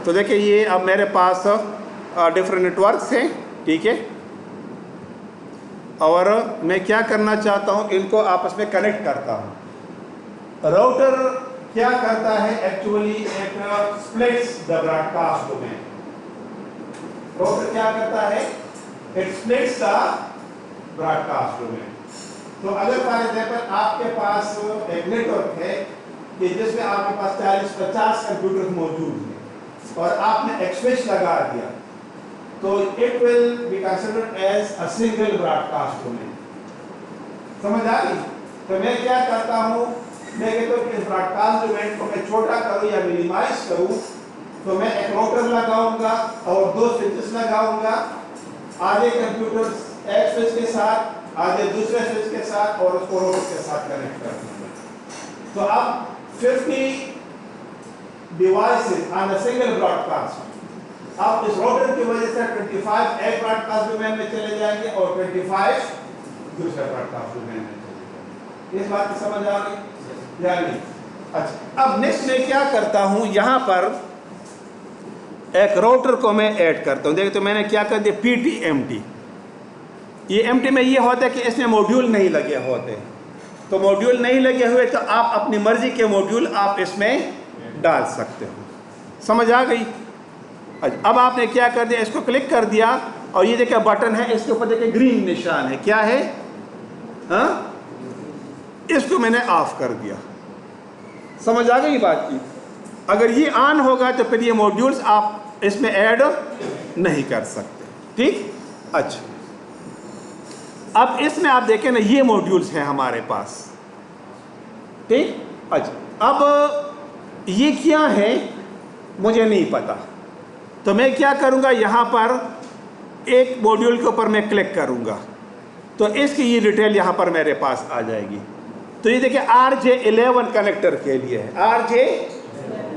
तो देखिए ये अब मेरे पास डिफरेंट नेटवर्क्स हैं, ठीक है, और मैं क्या करना चाहता हूँ, इनको आपस में कनेक्ट करता हूँ। राउटर क्या करता है एक्चुअली, एक splits the broadcast domain. Router क्या करता है, it splits the broadcast domain. तो अगर फॉर एग्जांपल आपके पास एक नेटवर्क है कि जिसमें आपके पास 40-50 कंप्यूटर मौजूद हैं और आपने एक स्विच लगा दिया, तो it will be considered as a single broadcast domain. समझ आ गई? तो मैं क्या करता हूँ, मैं कहता हूँ कि इस ब्रॉडकास्ट डोमेन को मैं छोटा करूँ या मिनिमाइज करूँ, तो मैं एक राउटर लगाऊंगा और 2 स्विचेस लगाऊंगा, आधे कंप्यूटर एक स्विच के साथ, आधे दूसरे स्विच के साथ, और उसको राउटर के साथ कनेक्ट कर दूंगा। तो अब 50 devices on a single broadcast. अब इस राउटर की वजह से 25 एक ब्रॉडकास्ट डोमेन में चले जाएंगे और 25 दूसरे ब्रॉडकास्ट डोमेन में चले जाएंगे। इस बात की समझ आ गई या नहीं? अच्छा, अब नेक्स्ट मैं क्या करता हूं, यहां पर एक राउटर को मैं ऐड करता हूं। देखिए तो मैंने क्या कर दिया, PTMT। ये एमटी में ये होता है कि इसमें मॉड्यूल नहीं लगे होते, तो मॉड्यूल नहीं लगे हुए तो आप अपनी मर्जी के मॉड्यूल आप इसमें डाल सकते हो। समझ आ गई? अब आपने क्या कर दिया, इसको क्लिक कर दिया और ये देखिए बटन है, इसके ऊपर देखिए ग्रीन निशान है, क्या है, हाँ, इसको मैंने ऑफ कर दिया। समझ आ गई बात की? अगर ये ऑन होगा तो फिर ये मॉड्यूल्स आप इसमें ऐड नहीं कर सकते, ठीक? अच्छा, अब इसमें आप देखें ना, ये मॉड्यूल्स हैं हमारे पास, ठीक? अच्छा, अब ये क्या है मुझे नहीं पता, तो मैं क्या करूंगा, यहां पर एक मॉड्यूल के ऊपर मैं क्लिक करूंगा तो इसकी ये डिटेल यहां पर मेरे पास आ जाएगी। तो ये देखिए RJ11 कनेक्टर के लिए है,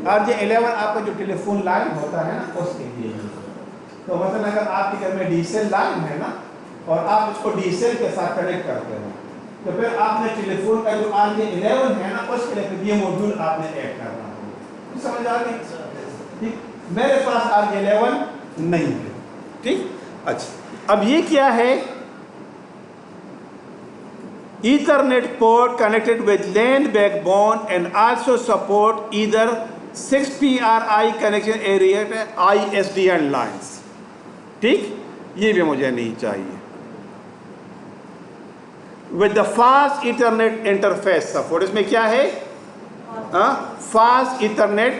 RJ11 आपका जो टेलीफोन लाइन होता है ना उसके लिए। तो मतलब अगर आपके घर में DSL लाइन है ना और आप उसको DSL के साथ कनेक्ट करते हो, तो फिर आपने टेलीफोन का जो RJ11 है ना उसके लिए फिर ये मॉड्यूल आपने ऐड करना होगा। समझ आ गई? ठीक, मेरे पास RJ11 नहीं है, ठीक? अच्छा, अब ये क्या है, Ethernet port connected with LAN backbone and also support either 6PRI connection area ISDN lines, ठीक? ये भी मुझे नहीं चाहिए। With the fast Ethernet interface support, इसमें क्या है, फास्ट Ethernet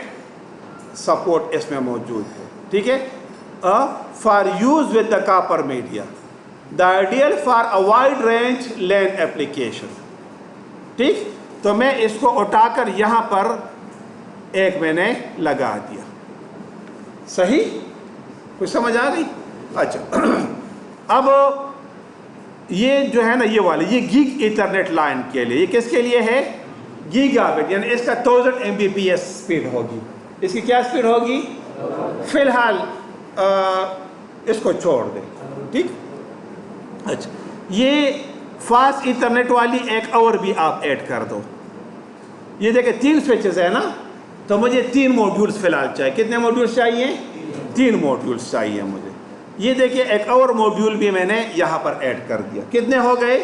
सपोर्ट इसमें मौजूद है, ठीक है? For use with the copper media, the ideal for a wide range LAN application, ठीक? तो मैं इसको उठाकर यहां पर एक मैंने लगा दिया। सही? कुछ समझ आ गई? अच्छा, अब ये जो है ना, ये वाले, ये गीग ईथरनेट लाइन के लिए, ये किसके लिए है, गीगाबिट, यानी इसका 1000 Mbps स्पीड होगी। इसकी क्या स्पीड होगी? फिलहाल इसको छोड़ दे, ठीक? अच्छा, ये फास्ट ईथरनेट वाली एक और भी आप ऐड कर दो। ये देखिए 3 स्विचेस है ना, तो मुझे 3 मॉड्यूल्स फिलहाल चाहिए। कितने मॉड्यूल्स चाहिए? 3 मॉड्यूल्स चाहिए मुझे। ये देखिए एक और मॉड्यूल भी मैंने यहाँ पर ऐड कर दिया। कितने हो गए?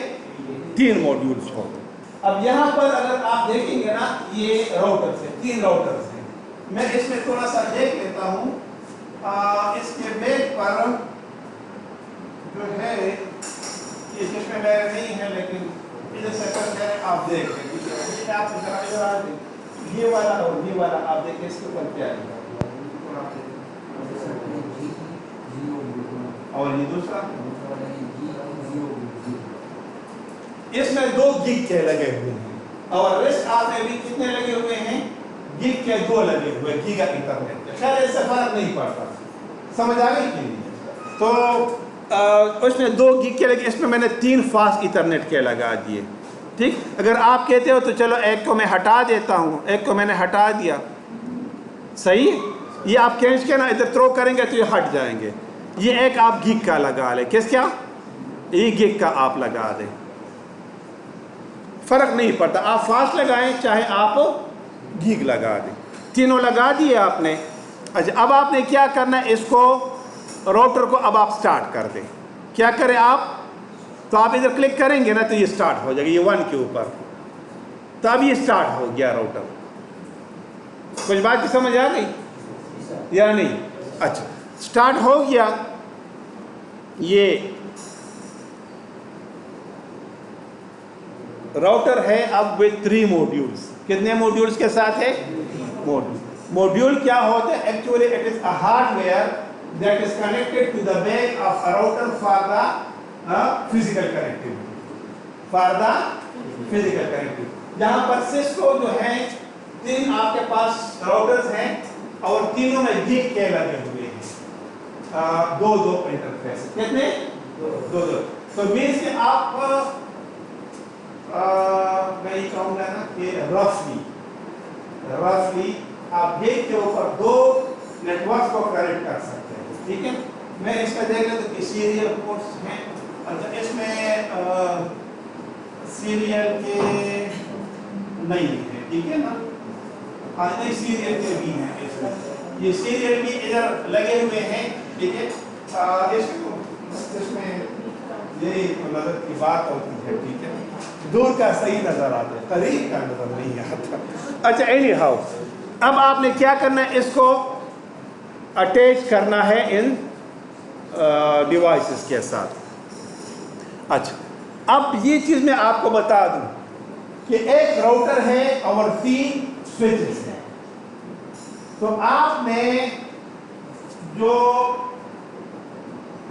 3 मॉड्यूल्स हो गए। अब यहाँ पर अगर आप देखेंगे ना, ये राउटर्स है, 3 राउटर्स हैं। मैं इसमें थोड़ा सा देख लेता हूँ, इसके बैक पर जो है, ये जिसमें मेरे नहीं है लेकिन इधर से कर आप देख लेंगे, आप ये वाला और ये वाला आप देखिए, इसके ऊपर क्या है, और ये दूसरा, इसमें 2 गिग के लगे हुए हैं और रेस्ट आपने भी कितने लगे हुए हैं, गिग के 2 लगे हुए, गीगा इंटरनेट। खैर इससे फर्क नहीं पड़ता, समझ आ गई कि नहीं? तो उसमें 2 गिग के लगे, इसमें मैंने 3 फास्ट इथरनेट के लगा दिए, ठीक? अगर आप कहते हो तो चलो एक को मैं हटा देता हूँ, एक को मैंने हटा दिया, सही? ये आप खींच के ना इधर थ्रो करेंगे तो ये हट जाएंगे। ये एक आप गिग का लगा ले, किस क्या, ये गिग का आप लगा दें, फर्क नहीं पड़ता, आप फास्ट लगाएं चाहे आप गिग लगा दें। तीनों लगा दिए आपने। अच्छा, अब आपने क्या करना है, इसको राउटर को अब आप स्टार्ट कर दें। क्या करें आप, तो आप इधर क्लिक करेंगे ना तो ये स्टार्ट हो जाएगा, ये 1 के ऊपर, तो अब ये स्टार्ट हो गया राउटर। कुछ बात की समझ आ गई या नहीं? अच्छा, स्टार्ट हो गया। ये राउटर है अब विद 3 मॉड्यूल्स। कितने मॉड्यूल्स के साथ है? मॉड्यूल क्या होता है? Actually it is a hardware that is connected to the back of a router for the physical connectivity. जहां पर सिस्को जो है 3 आपके पास राउटर्स हैं और तीनों में गिग के लगे हुए हैं, दो इंटरफेस। कितने? दो। तो मीन्स कि आप मैं ये कहूँगा ना कि रफली आप गिग के ऊपर 2 नेटवर्क को कनेक्ट कर सकते हैं। ठीक है, मैं इसका देख लेता हूँ कि सीरियल पोर्ट्स हैं। अच्छा, इसमें सीरियल के नहीं है, ठीक है ना? हाँ, नहीं, सीरियल के भी हैं इसमें। ये सीरियल भी इधर लगे हुए हैं, ठीक है। इसमें यही नजर की बात होती है, ठीक है। दूर का सही नजर आता है, करीब का नजर नहीं आता। अच्छा, एनी हाउ, अब आपने क्या करना है, इसको अटैच करना है इन डिवाइसेस के साथ। अच्छा, अब ये चीज मैं आपको बता दूं कि एक राउटर है और 3 स्विचेस हैं। तो आपने जो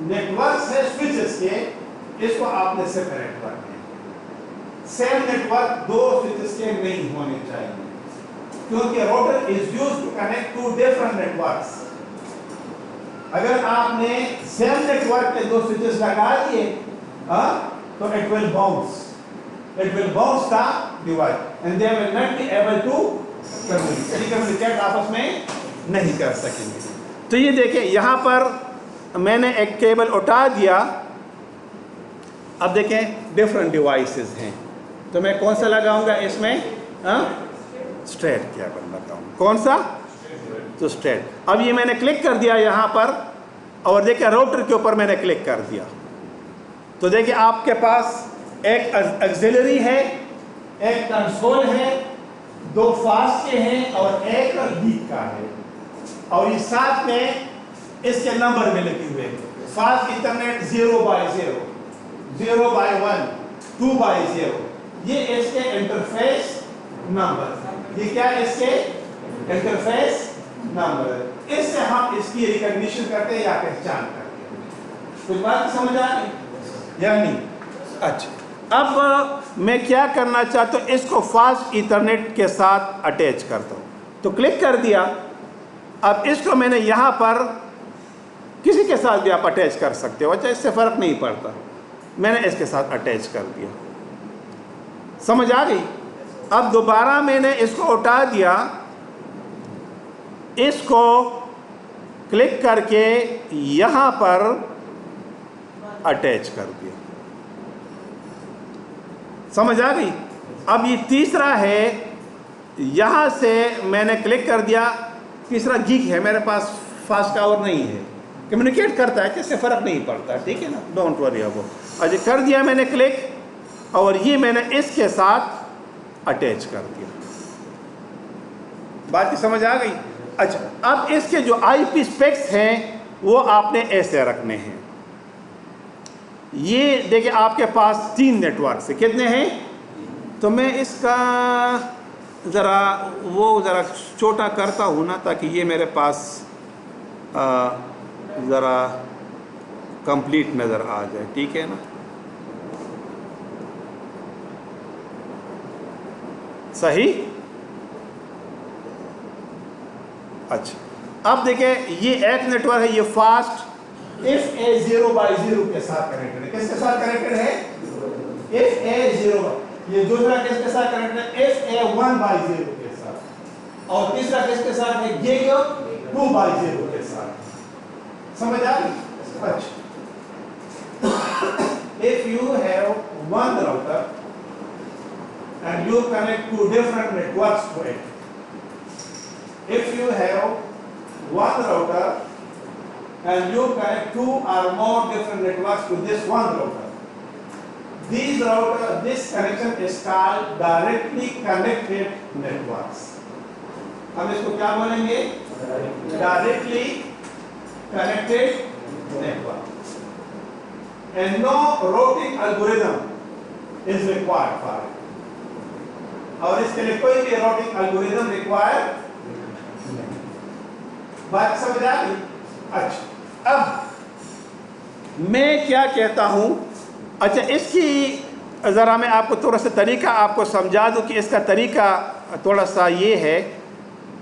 नेटवर्क है स्विचेस के, इसको आपने सेपरेट करना है। सेम नेटवर्क 2 स्विचेस के नहीं होने चाहिए, क्योंकि router is used to connect to different networks. अगर आपने सेम नेटवर्क पे 2 स्विचेस लगा दिए तो it will bounce the device and they will not be able to communicate, आपस में नहीं कर सकेंगे। तो ये देखिए, यहां पर मैंने एक केबल उठा दिया। अब देखें डिफरेंट डिवाइसेस हैं, तो मैं कौन सा लगाऊंगा इसमें? स्ट्रेट केबल लगाऊंगा। कौन सा? तो स्ट्रेट। अब ये मैंने क्लिक कर दिया यहां पर, और देखिए राउटर के ऊपर मैंने क्लिक कर दिया, तो देखिए आपके पास एक ऑक्सिलरी है, एक कंसोल है, 2 फास्ट के हैं और एक लीक का है, और ये साथ में इसके नंबर में लगे हुए हैं। फास्ट इंटरनेट 0/0, 0/1, 2/0, ये इसके इंटरफेस नंबर। ये क्या इसके इंटरफेस नंबर है। इससे हम इसकी रिकॉग्निशन करते हैं या पहचान करते हैं। कुछ बात समझ आ गई या नहीं? अच्छा, अब मैं क्या करना चाहता हूँ, इसको फास्ट ईथरनेट के साथ अटैच करता हूँ। तो क्लिक कर दिया। अब इसको मैंने यहाँ पर किसी के साथ भी आप अटैच कर सकते हो, अच्छा इससे फ़र्क नहीं पड़ता। मैंने इसके साथ अटैच कर दिया, समझ आ गई? अब दोबारा मैंने इसको उठा दिया, इसको क्लिक करके यहाँ पर अटैच कर दिया, समझ आ गई? अब ये तीसरा है, यहाँ से मैंने क्लिक कर दिया, तीसरा गिग है मेरे पास, फास्ट टावर नहीं है, कम्युनिकेट करता है, किससे फ़र्क नहीं पड़ता, ठीक है ना, डोंट वरी अबाउट। अच्छा, कर दिया मैंने क्लिक, और ये मैंने इसके साथ अटैच कर दिया। बात की समझ आ गई? अच्छा, अब इसके जो आईपी स्पेक्स हैं वो आपने ऐसे रखने हैं। ये देखिए आपके पास 3 नेटवर्क से कितने हैं, तो मैं इसका ज़रा छोटा करता हूँ ना, ताकि ये मेरे पास ज़रा कंप्लीट नज़र आ जाए, ठीक है ना। सही? अच्छा, अब देखिए ये एक नेटवर्क है, ये फास्ट FA 0/0 के साथ कनेक्टेड है। किसके साथ कनेक्टेड है? FA 0। ये दूसरा किसके साथ कनेक्टेड है? FA 1/0 के साथ। और तीसरा किसके साथ है? गिग 2/0 के साथ। समझ आ गई? अच्छा, if you have one router and you connect 2 different networks to it, if you have one router and you connect 2 or more different networks to this one router. This connection is called directly connected networks. हम इसको क्या बोलेंगे? Directly connected network. And no routing algorithm is required for it. और इसके लिए कोई भी routing algorithm required नहीं। बात समझ आ गई? अच्छा, अब मैं क्या कहता हूं, अच्छा इसकी ज़रा मैं आपको थोड़ा सा तरीका आपको समझा दूं कि इसका तरीका थोड़ा सा ये है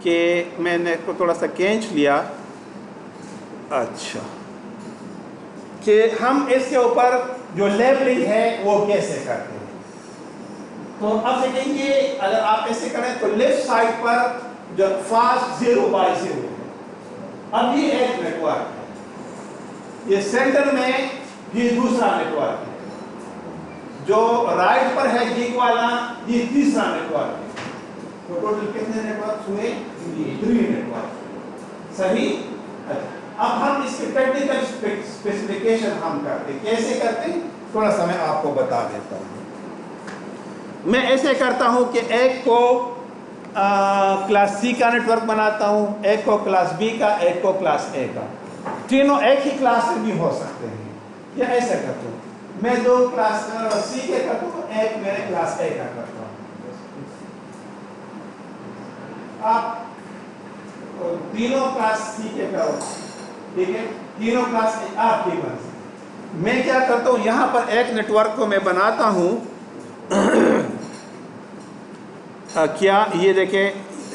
कि मैंने इसको थोड़ा सा खींच लिया। अच्छा, कि हम इसके ऊपर जो लेबलिंग है वो कैसे करते हैं। तो अब देखेंगे, अगर आप ऐसे करें तो लेफ्ट साइड पर जो फास्ट 0/0 है, अब ये एक नेटवर्क है, ये सेंटर में ये दूसरा नेटवर्क है, जो राइट पर है गिग वाला ये तीसरा नेटवर्क है। तो टोटल कितने नेटवर्क हुए? 3 नेटवर्क। सही। अब हम इसके टेक्निकल स्पेसिफिकेशन हम करते, कैसे करते थोड़ा सा मैं आपको बता देता हूँ। मैं ऐसे करता हूँ कि एक को क्लास सी का नेटवर्क बनाता हूँ, एक को क्लास बी का, एक को क्लास ए का। तीनों एक ही क्लास में भी हो सकते हैं, या ऐसे करता हूँ मैं 2 क्लास सी के करता हूँ, एक मेरे क्लास ए का करता हूँ। आप तीनों क्लास सी के करो, ठीक है, तीनों क्लास आपकी बस। मैं क्या करता हूँ, यहाँ पर एक नेटवर्क को मैं बनाता हूँ क्या ये देखें,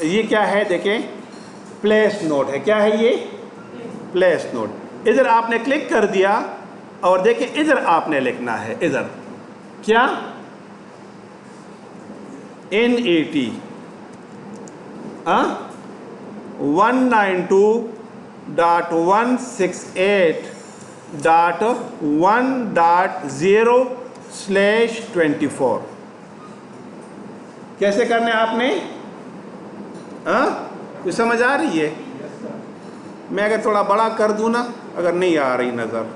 ये क्या है, देखें प्लेस नोड है। क्या है ये? Place node. इधर आपने क्लिक कर दिया और देखें इधर आपने लिखना है, इधर क्या NAT 192.168.1.0/24 कैसे करने आपने? कुछ समझ आ रही है? मैं अगर थोड़ा बड़ा कर दूं ना, अगर नहीं आ रही नजर।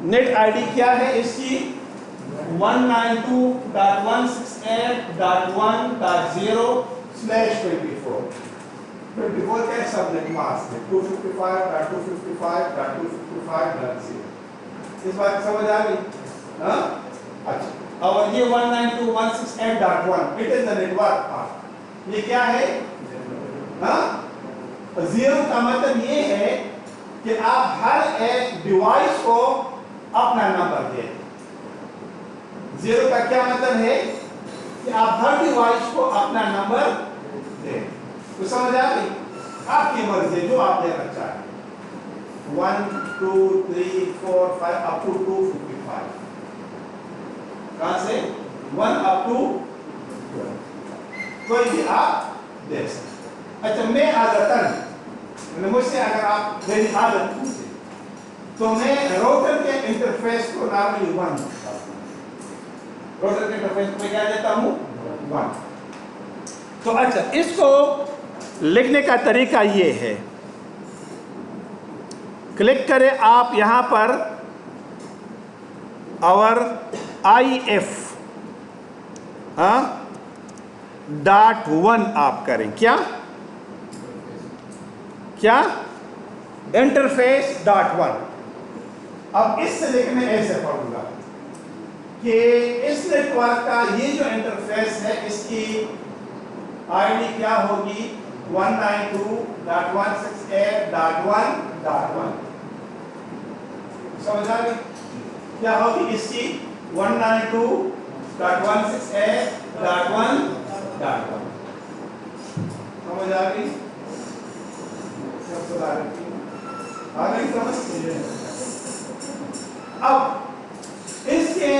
नेट आईडी क्या है इसकी? 192.168.1.0/24। 24 क्या सबनेट मास्क है, 255.255.255.0। इस बात समझ आ गई? अच्छा, और ये 192.168.1 it is the network part. ये क्या है? जीरो का मतलब ये है कि आप हर एक डिवाइस को अपना नंबर दें। जीरो का क्या मतलब है कि आप हर डिवाइस को अपना नंबर दें। तो समझ आ गई? आपकी मर्जी जो आप देना चाहें, 1 2 3 4 5 अप टू 255। कहां से? 1 अप टू कोई भी आप दे सकते। अच्छा, मैं आदतन मुझसे अगर आप मेरी आदत पूछे तो मैं राउटर के इंटरफेस को नॉर्मली 1 राउटर के इंटरफेस में क्या देता हूं? 1। तो अच्छा, इसको लिखने का तरीका ये है, क्लिक करें आप यहां पर और IF .1 आप करें। क्या क्या? इंटरफेस .1। अब इससे लिखने ऐसे पढ़ूंगा कि इस नेटवर्क का ये जो इंटरफेस है इसकी आईडी क्या होगी? 192.168.1.1। समझ आ गई? क्या होगी इसकी? 192.168.1.1। समझ आ गई? आ गई समझ? अब इसके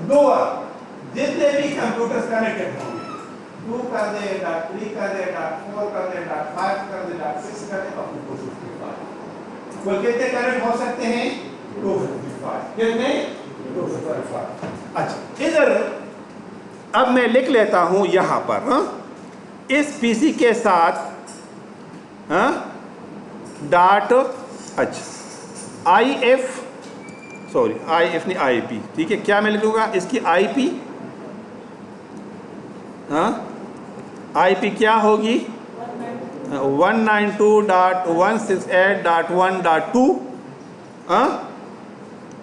दो जितने भी कंप्यूटर्स कनेक्टेड होंगे, 2 कर दे, .3 कर दे, .4 कर दे, .5 कर दे, .6 कर दे, up to 255। वो कितने कनेक्ट हो सकते हैं? 255। कितने? 255। अच्छा, इधर अब मैं लिख लेता हूं यहां पर इस पीसी के साथ डॉट, अच्छा I F, sorry I F नहीं आई पी, ठीक है। क्या मैं लिखूँगा इसकी आई पी, हाँ आई पी क्या होगी 192.168.1.2, हाँ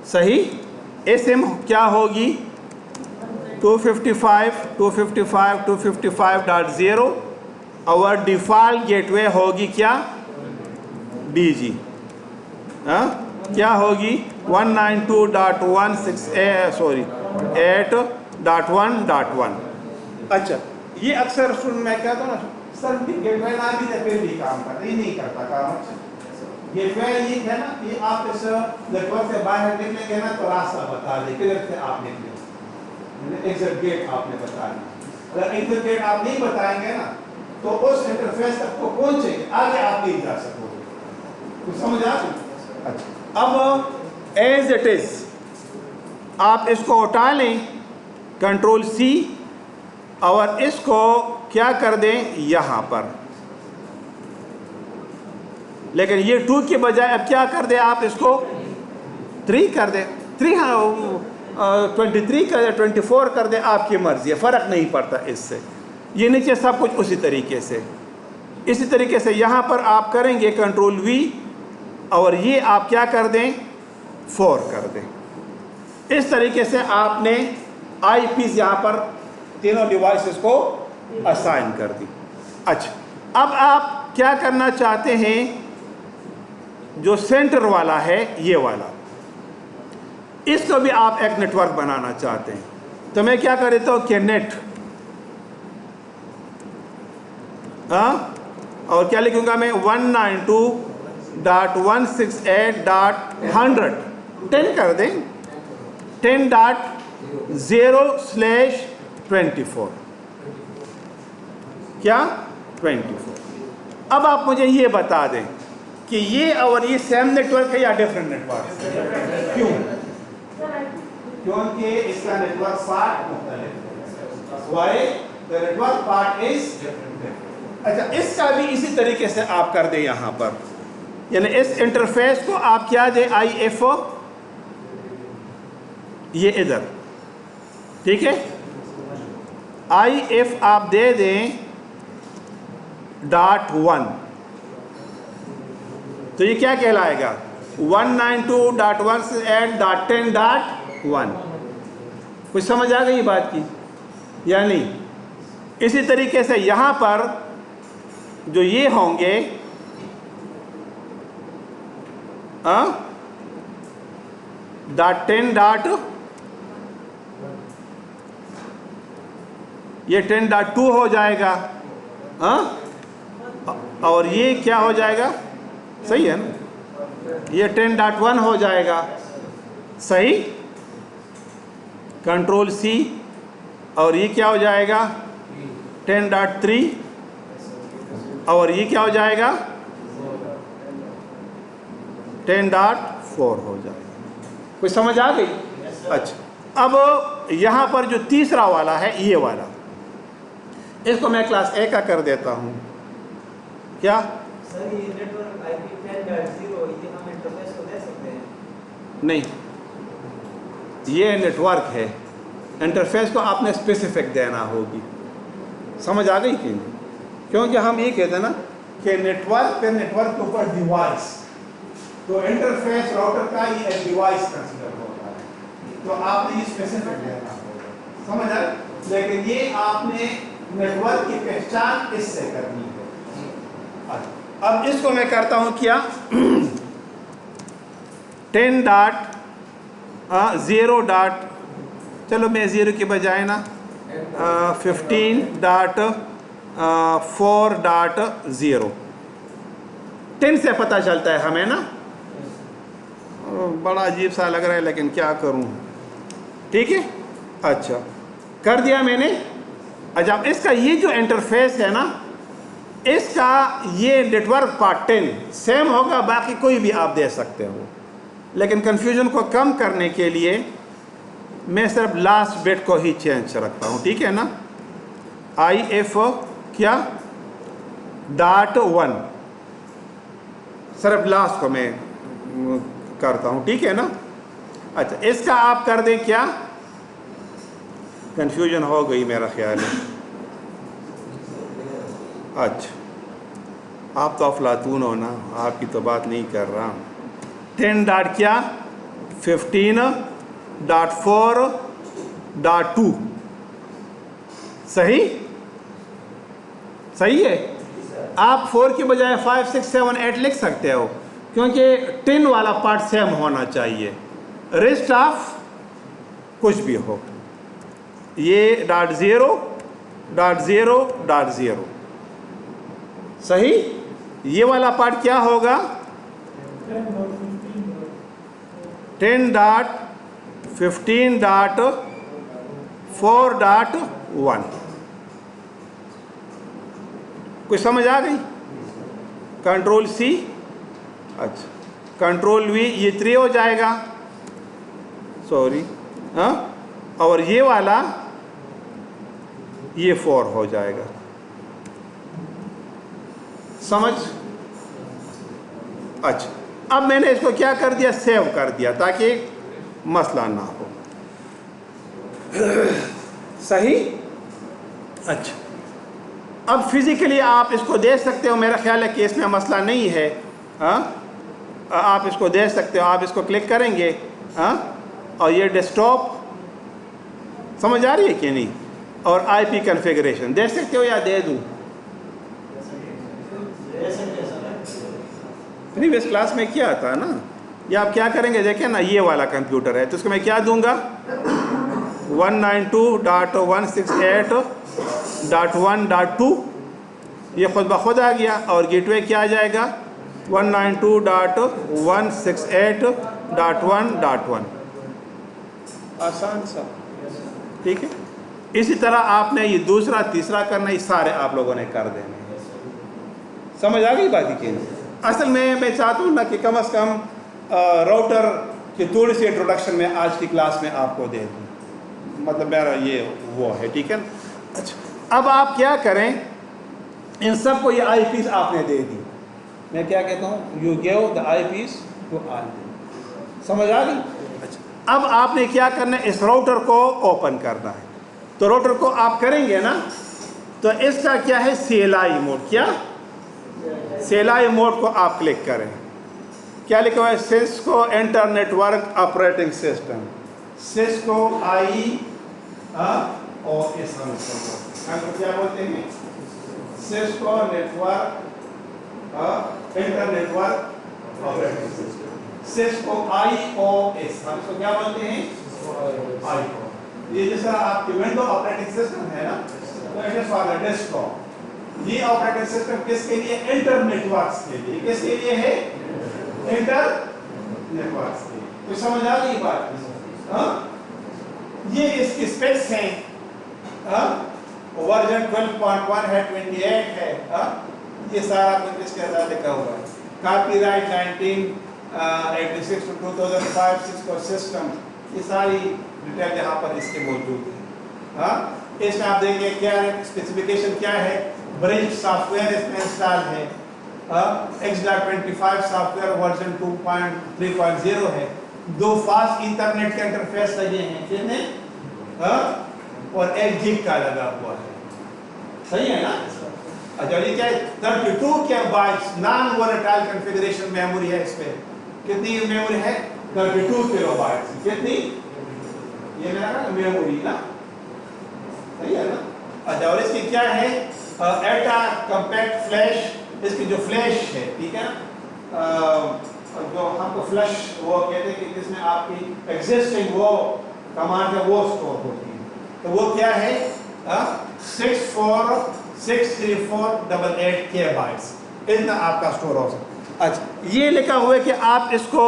सही। एस एम क्या होगी 255.255.255.0। और डिफ़ॉल्ट गेटवे होगी क्या डीजी, हाँ क्या होगी 192.168.1.1। अच्छा ये अक्सर मैं कहता हूँ ना सर गेटवे ना भी दे फिर भी काम करता, ये नहीं करता काम। अच्छा गेटवे ये है ना कि आप इस नेटवर्क से बाहर निकलेंगे ना तो रास्ता बता दे किधर से आप निकले, एग्जिट गेट आपने बताना। अगर एग्जिट गेट आप नहीं बताएंगे ना तो उस इंटरफेस तक तो पहुंचेंगे, आगे आप नहीं जा सकोगे। तो समझ आ गई? अच्छा अब एज इट इज आप इसको उठा लें कंट्रोल सी और इसको क्या कर दें यहाँ पर, लेकिन ये 2 के बजाय अब क्या कर दें आप इसको 3 कर दें, 3 23 कर दें, 24 कर दें, आपकी मर्जी है, फ़र्क नहीं पड़ता इससे। ये नीचे सब कुछ उसी तरीके से, इसी तरीके से यहाँ पर आप करेंगे कंट्रोल वी और ये आप क्या कर दें 4 कर दें। इस तरीके से आपने आई पीस यहाँ पर तीनों डिवाइसेस को असाइन कर दी। अच्छा अब आप क्या करना चाहते हैं, जो सेंटर वाला है ये वाला, इसको भी आप एक नेटवर्क बनाना चाहते हैं, तो मैं क्या कर देता हूँ कि नेट, हाँ और क्या लिखूंगा मैं 192.168.100 10 कर दें 10.0/24 क्या 24। अब आप मुझे ये बता दें कि ये और ये सेम नेटवर्क है या डिफरेंट नेटवर्क, क्यों? क्योंकि इसका नेटवर्क पार्ट मुख्तलिफ है। Why? The network part is different. अच्छा इसका भी इसी तरीके से आप कर दें यहाँ पर, यानी इस इंटरफेस को आप क्या दें आई एफ, ये इधर ठीक है, आई एफ आप दे दें .1, तो ये क्या कहलाएगा 192.168.10.1। कुछ समझ आ गई बात की या नहीं? इसी तरीके से यहाँ पर जो ये होंगे .10. ये 10.2 हो जाएगा, और ये क्या हो जाएगा, सही है ना, ये 10.1 हो जाएगा, सही। कंट्रोल सी और ये क्या हो जाएगा 10.3 और ये क्या हो जाएगा 10.4 हो जाएगा। कुछ समझ आ गई? अच्छा अब यहाँ पर जो तीसरा वाला है ये वाला, इसको मैं क्लास ए का कर देता हूँ। क्या सर ये नेटवर्क आईपी 10.0 ये हम इंटरफेस को दे सकते हैं? नहीं, ये नेटवर्क है, इंटरफेस को आपने स्पेसिफिक देना होगी। समझ आ गई कि नहीं? क्योंकि हम ये कहते हैं ना कि नेटवर्क पे नेटवर्क के ऊपर डिवाइस, तो इंटरफेस राउटर का ये एक डिवाइस कंसीडर होता है, तो आपने ये स्पेसिफिक देना होगा। समझ आए? लेकिन ये आपने नेटवर्क की पहचान इससे करनी है। अब इसको मैं करता हूं क्या 10.0. चलो मैं 0 के बजाय ना 15.4.0 10 से पता चलता है हमें ना, बड़ा अजीब सा लग रहा है लेकिन क्या करूं, ठीक है। अच्छा कर दिया मैंने। अच्छा इसका ये जो इंटरफेस है ना, इसका ये नेटवर्क पार्ट 10 सेम होगा, बाकी कोई भी आप दे सकते हो, लेकिन कन्फ्यूजन को कम करने के लिए मैं सिर्फ लास्ट बिट को ही चेंज रखता हूँ, ठीक है ना। आई एफ क्या .1 सिर्फ लास्ट को मैं करता हूँ, ठीक है ना। अच्छा, इसका आप कर दें क्या, कंफ्यूजन हो गई मेरा ख्याल है। अच्छा, आप तो अफलातून हो ना, आपकी तो बात नहीं कर रहा। 10 डॉट क्या, 15.4.2 सही, सही है। आप 4 की बजाय 5, 6, 7, 8 लिख सकते हो, क्योंकि 10 वाला पार्ट सेम होना चाहिए, रेस्ट ऑफ कुछ भी हो। ये .0.0.0 सही। ये वाला पार्ट क्या होगा, 10.15.4.1। कुछ समझ आ गई। कंट्रोल C, अच्छा कंट्रोल V, ये 3 हो जाएगा, सॉरी हाँ, और ये वाला ये 4 हो जाएगा। समझ। अच्छा, अब मैंने इसको क्या कर दिया, सेव कर दिया ताकि मसला ना हो। सही। अच्छा, अब फिजिकली आप इसको दे सकते हो, मेरा ख्याल है कि इसमें मसला नहीं है। हाँ, आप इसको दे सकते हो, आप इसको क्लिक करेंगे। हाँ, और ये डेस्कटॉप समझ आ रही है कि नहीं, और IP कॉन्फ़िगरेशन दे सकते हो या दे दूँ। प्रीवियस क्लास में क्या था ना, ये आप क्या करेंगे, देखें ना, ये वाला कंप्यूटर है तो उसको मैं क्या दूंगा, 192.168.1.2, ये खुद ब खुद आ गया, और गेटवे क्या आ जाएगा, 192.168.1.1। आसान सा, ठीक है। इसी तरह आपने ये दूसरा तीसरा करना, ये सारे आप लोगों ने कर देने। समझ आ गई बात की। असल में मैं चाहता हूँ ना कि कम से कम राउटर की थोड़ी सी इंट्रोडक्शन में आज की क्लास में आपको दे दूँ, मतलब मेरा ये वो है, ठीक है। अच्छा, अब आप क्या करें, इन सब को ये IPs आपने दे दी, मैं क्या कहता हूँ, you give the IPs to all. समझ आ गई। अच्छा, अब आपने क्या करना है, इस राउटर को ओपन करना है। तो राउटर को आप करेंगे ना, तो इसका क्या है, CLI मोड, क्या CLI मोड को आप क्लिक करें। क्या लिखा हुआ है, Cisco inter network operating system, Cisco IOS, हम क्या बोलते हैं, Cisco network inter network operating system, Cisco IOS, हम इसको क्या बोलते हैं, IOS। ये जैसा आपकी विंडो ऑपरेटिंग सिस्टम है ना, तो it is for the desktop. ये ऑपरेटिंग सिस्टम किसके लिए, इंटर नेटवर्क्स के लिए। किसके लिए है, इंटर नेटवर्क्स के लिए। तो समझ आ गई बात। हाँ, ये इसकी स्पेक्स हैं, वर्जन 12.1 है, 28 है। ये सारा कुछ इसके अंदर लिखा हुआ है। कॉपीराइट 1986 to 2005 सिस्को सिस्टम, ये सारी डिटेल यहाँ पर इसके मौजूद है। हाँ, इसमें आप देखेंगे क्या है, स्पेसिफिकेशन क्या है, ब्रिज सॉफ्टवेयर इसमें इंस्टॉल है, X.25 सॉफ्टवेयर वर्जन 2.3.0 है, 2 फास्ट इंटरनेट के इंटरफेस लगे हैं, कितने, और 1 GB का लगा हुआ है। सही है ना। अच्छा, ये क्या है, 32 KB non volatile configuration memory है इसमें। कितनी मेमोरी है, 32 KB। कितनी, ये मेरा मेमोरी ना, सही है ना। अच्छा, और इसकी क्या है, एटा कॉम्पैक्ट फ्लैश, इसकी जो फ्लैश है, ठीक है, जो हमको फ्लैश वो कहते हैं कि जिसमें आपकी एग्जिस्टिंग वो कमांड है वो स्टोर होती है, तो वो क्या है, 64,634,88 KB, इतना आपका स्टोर हो सकता है। अच्छा, ये लिखा हुआ है कि आप इसको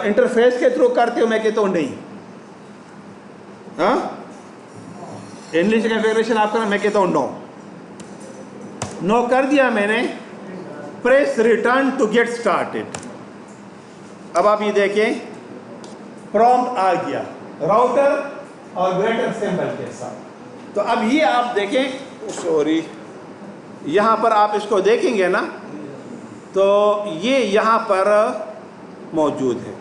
इंटरफेस के थ्रू करते हो, मैं कहता हूँ नहीं। हाँ, इंग्लिश कॉन्फ़िगरेशन आपका, मैं कहता हूँ नो कर दिया मैंने। Press return to get started. अब आप ये देखें, प्रॉम्प्ट आ गया राउटर और ग्रेटर सिंबल के साथ। तो अब ये आप देखें, सॉरी यहाँ पर आप इसको देखेंगे ना, तो ये यहाँ पर मौजूद है।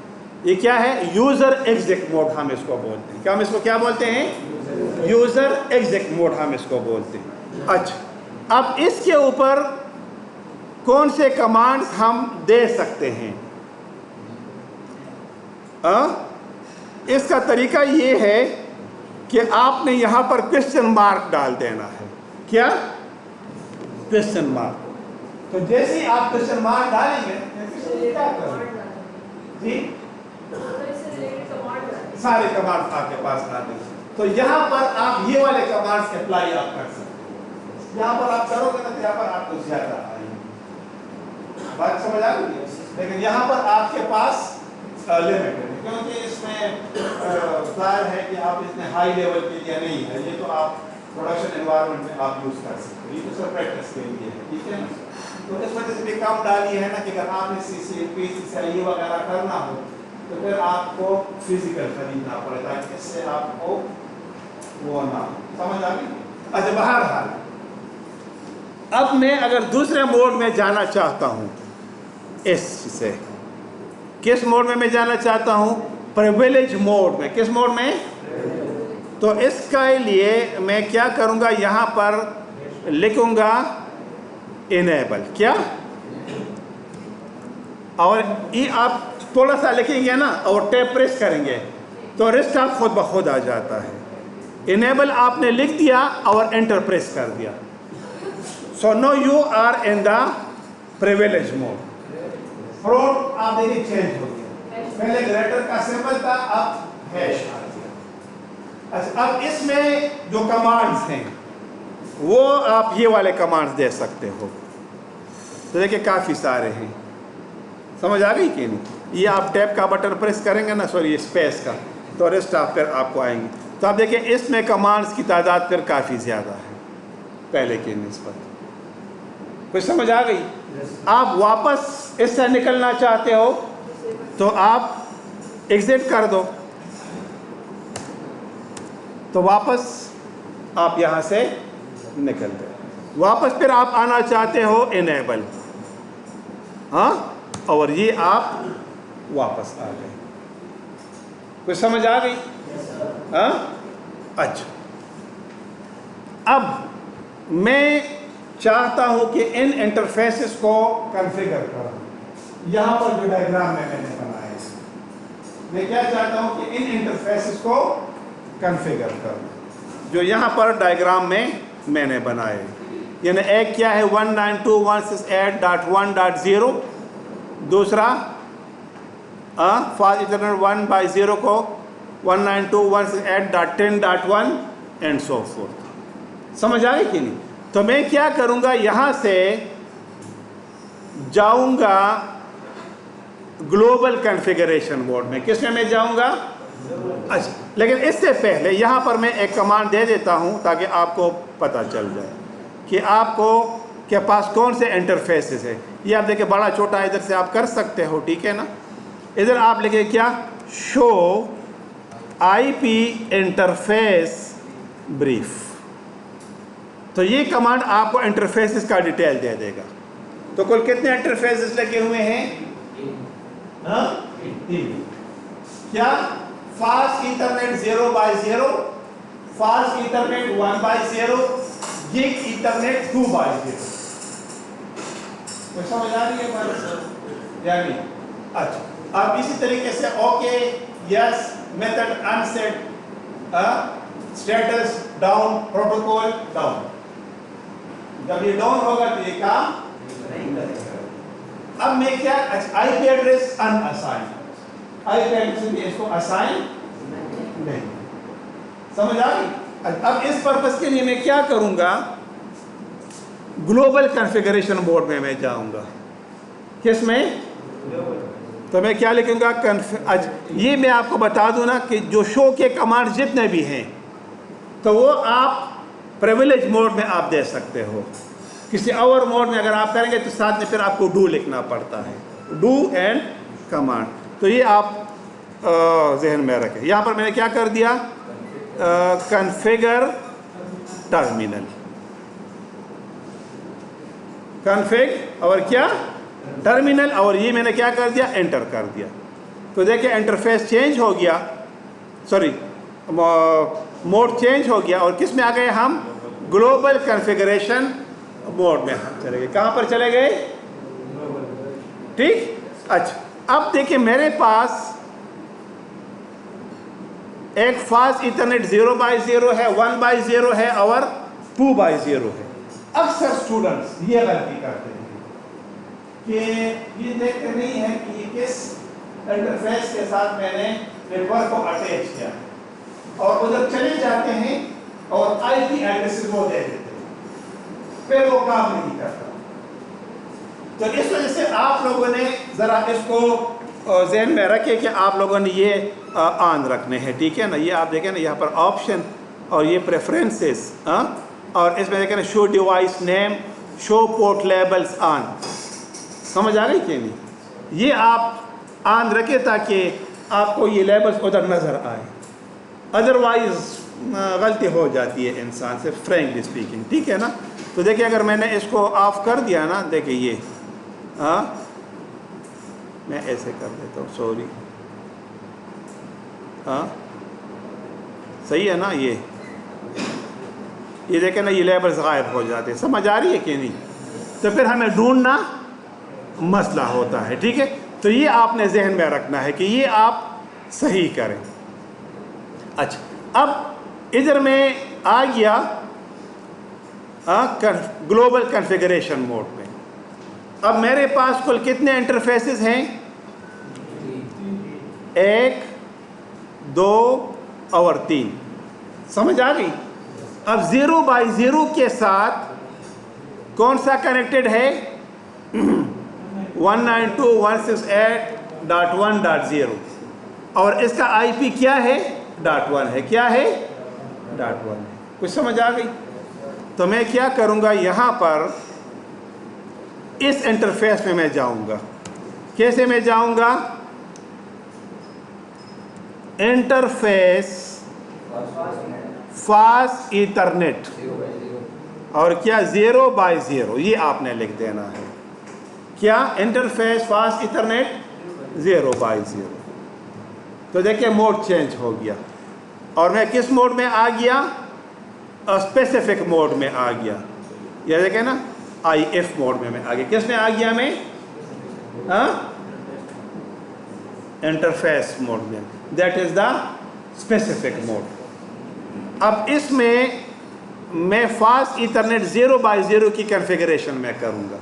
ये क्या है? यूज़र एग्जिट मोड हम इसको बोलते हैं। क्या हम इसको क्या बोलते हैं? यूज़र एग्जिट मोड हम इसको बोलते हैं। अच्छा, अब इसके ऊपर कौन से कमांड्स हम दे सकते हैं? इसका तरीका ये है कि आपने यहाँ पर क्वेश्चन मार्क डाल देना है। क्या? Question mark. तो जैसे ही आप क्वेश्चन मार्क डालेंगे, क्या करोगे? जी, सारे कमांड आपके पास आ गए। तो यहाँ पर आप ये वाले कमांड्स अप्लाई आप कर सकते हो। यहाँ पर आप करोगे ना, तो यहाँ पर आपको ज्यादा आएंगे। बात समझ आ रही है? लेकिन यहाँ पर आपके पास लिमिट है, क्योंकि इसमें जाहिर है कि आप इतने हाई लेवल के लिए नहीं है। ये तो आप प्रोडक्शन एनवायरनमेंट में आप यूज कर सकते हो, ये तो सब प्रैक्टिस के लिए है, ठीक है ना। तो इस वजह से भी कम डाली है ना, कि अगर आपने CCLP वगैरह करना हो तो फिर आपको फिजिकल खरीदना पड़ेगा, इससे आपको वो ना समझ आ गई। अच्छा, बहरहाल अब मैं अगर दूसरे मोड में जाना चाहता हूँ, इससे किस मोड में मैं जाना चाहता हूँ? प्रिविलेज मोड में। किस मोड में? तो इसके लिए मैं क्या करूँगा? यहाँ पर लिखूँगा इनेबल। क्या? और ये आप थोड़ा सा लिखेंगे ना और टैब प्रेस करेंगे तो रिस्टार्ट खुद ब खुद आ जाता है। इनेबल आपने लिख दिया और एंटर प्रेस कर दिया। So now you are in the privilege mode. From आप देखिए चेंज हो गया, पहले ग्रेटर का सिंबल था, अब हैश आ गया। अच्छा, अब इसमें जो कमांड्स हैं वो आप ये वाले कमांड्स दे सकते हो। तो देखिए काफ़ी सारे हैं, समझ आ गई कि नहीं? ये आप टैब का बटन प्रेस करेंगे ना, सॉरी स्पेस का, तो रेस्ट आप फिर आपको आएंगे। तो आप देखिए इसमें कमांड्स की तादाद फिर काफ़ी ज़्यादा है पहले की निस्बत। कुछ समझ आ गई? आप वापस इससे निकलना चाहते हो तो आप एग्जिट कर दो, तो वापस आप यहाँ से निकल गए। वापस फिर आप आना चाहते हो इनेबल, हाँ, और ये आप वापस आ गए। कुछ समझ आ गई? हाँ, अच्छा। अब मैं चाहता हूं कि इन इंटरफेसेस को कॉन्फ़िगर करूं। यहां पर जो डायग्राम मैंने बनाया है, मैं क्या चाहता हूं कि इन इंटरफेसेस को कॉन्फ़िगर करूं जो यहां पर डायग्राम में मैंने बनाए। यानी एक क्या है 192.168.1.0, दूसरा फास्ट इथरनेट 1/0 को 192.168.10.1 एंड सो फोर्थ। समझ आ गई कि नहीं? तो मैं क्या करूंगा, यहां से जाऊंगा ग्लोबल कॉन्फ़िगरेशन मोड में। किसमें मैं जाऊंगा? अच्छा, लेकिन इससे पहले यहां पर मैं एक कमांड दे देता हूं ताकि आपको पता चल जाए कि आपको के पास कौन से इंटरफेसेस है। ये आप देखिए बड़ा छोटा इधर से आप कर सकते हो, ठीक है ना। इधर आप लिखिए क्या, शो IP इंटरफेस ब्रीफ। तो ये कमांड आपको इंटरफेसेस का डिटेल दे देगा। तो कुल कितने इंटरफेसेस लगे हुए हैं? हाँ, 3। क्या? Fast internet 0/0, fast internet 1/0, gig internet 2/0। कोई समझ आ रही है बात या नहीं? अच्छा, अब इसी तरीके से okay, yes, method unset, status down, protocol down. जब ये डाउन होगा तो ये काम नहीं करेगा। अब मैं क्या, IP address unassign, IP address में इसको असाइन नहीं। समझ आ गई? अब इस पर्पस के लिए मैं क्या करूंगा, ग्लोबल कॉन्फ़िगरेशन मोड में मैं जाऊंगा। किसमें? तो मैं क्या लिखूंगा, ये मैं आपको बता दूं ना कि जो शो के कमांड जितने भी हैं तो वो आप प्रिविलेज मोड में आप दे सकते हो। किसी और मोड में अगर आप करेंगे तो साथ में फिर आपको डू लिखना पड़ता है, डू एंड कमांड। तो ये आप जहन में रखें। यहाँ पर मैंने क्या कर दिया, कॉन्फ़िगर टर्मिनल। कॉन्फ़िग और क्या टर्मिनल, और ये मैंने क्या कर दिया, एंटर कर दिया। तो देखिए इंटरफेस चेंज हो गया, सॉरी मोड चेंज हो गया, और किस में आ गए हम, ग्लोबल कॉन्फ़िगरेशन मोड में हम चले गए। कहाँ पर चले गए, ठीक। अच्छा अब देखिए मेरे पास एक फास्ट इथरनेट 0/0 है, 1/0 है और 2/0 है। अक्सर स्टूडेंट्स ये गलती करते हैं कि ये देखते नहीं है कि ये किस इंटरफेस के साथ मैंने नेटवर्क को अटैच किया, और उधर चले जाते हैं और आईपी एड्रेस वो दे देते हैं, फिर वो काम नहीं करता। तो इस वजह से आप लोगों ने ज़रा इसको जहन में रखें कि आप लोगों ने ये ऑन रखने हैं, ठीक है ना। ये आप देखें ना यहाँ पर ऑप्शन और ये प्रेफरेंसेस, और इसमें देखें ना show device name, show port labels on, समझ आ गई कि नहीं। ये आप ऑन रखें ताकि आपको ये लेबल्स उधर नज़र आए, अदरवाइज गलती हो जाती है इंसान से, फ्रैंकली स्पीकिंग, ठीक है ना। तो देखिए अगर मैंने इसको ऑफ कर दिया ना, देखिए ये मैं ऐसे कर देता हूँ, सॉरी, सही है ना। ये देखें ना, ये लेबल्स गायब हो जाते हैं, समझ आ रही है कि नहीं। तो फिर हमें ढूंढना मसला होता है, ठीक है। तो ये आपने जहन में रखना है कि ये आप सही करें। अच्छा अब इधर में आ गया ग्लोबल कॉन्फ़िगरेशन मोड में। अब मेरे पास कुल कितने इंटरफेसेस हैं, 1 2 और 3, समझ आ गई। अब 0/0 के साथ कौन सा कनेक्टेड है, 192.168.1.0, और इसका आईपी क्या है, .1 है, क्या है, .1 है। कुछ समझ आ गई। तो मैं क्या करूँगा, यहाँ पर इस इंटरफेस में मैं जाऊँगा। कैसे मैं जाऊँगा, इंटरफेस फास्ट ईथरनेट और क्या 0/0, ये आपने लिख देना है। क्या, इंटरफेस फास्ट ईथरनेट 0/0। तो देखिए मोड चेंज हो गया, और मैं किस मोड में आ गया, स्पेसिफिक मोड में आ गया। ये देखें ना, IF मोड में मैं आ गया। किस में आ गया मैं, इंटरफेस मोड में, that is the specific mode. अब इसमें मैं फास्ट ईथरनेट 0/0 की कॉन्फ़िगरेशन में करूंगा।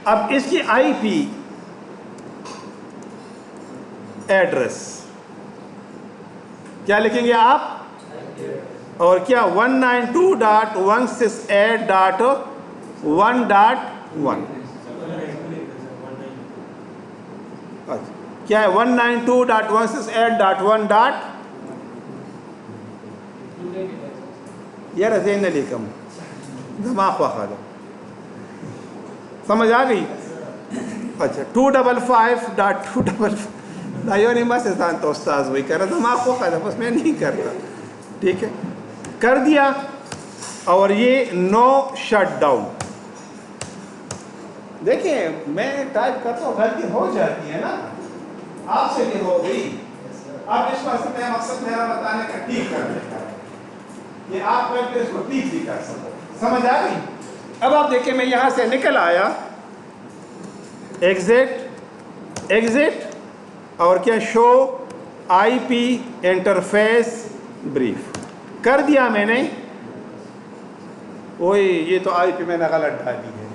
अब इसकी आईपी एड्रेस क्या लिखेंगे आप, और क्या 192.168.1.1, क्या है 192.168.1. यार जैन अलीकम दिमाग खा दो, समझ आ गई। अच्छा 255.255 दायोनी मस इंसान तो उस्ताद वही कर रहा, दिमाग खो खा, बस मैं नहीं करता, ठीक है। कर दिया, और ये नो शट डाउन। देखिए मैं टाइप करता हूँ, गलती हो जाती है ना, आपसे भी हो गई। अब इस पर से मकसद मेरा बताने का ठीक करने का है, ये आप करके इसको ठीक भी कर सको, समझ आ गई। अब आप देखिए मैं यहाँ से निकल आया, एग्जिट और क्या शो आईपी इंटरफेस ब्रीफ कर दिया मैंने। ओए ये तो आईपी मैंने गलत डाली है,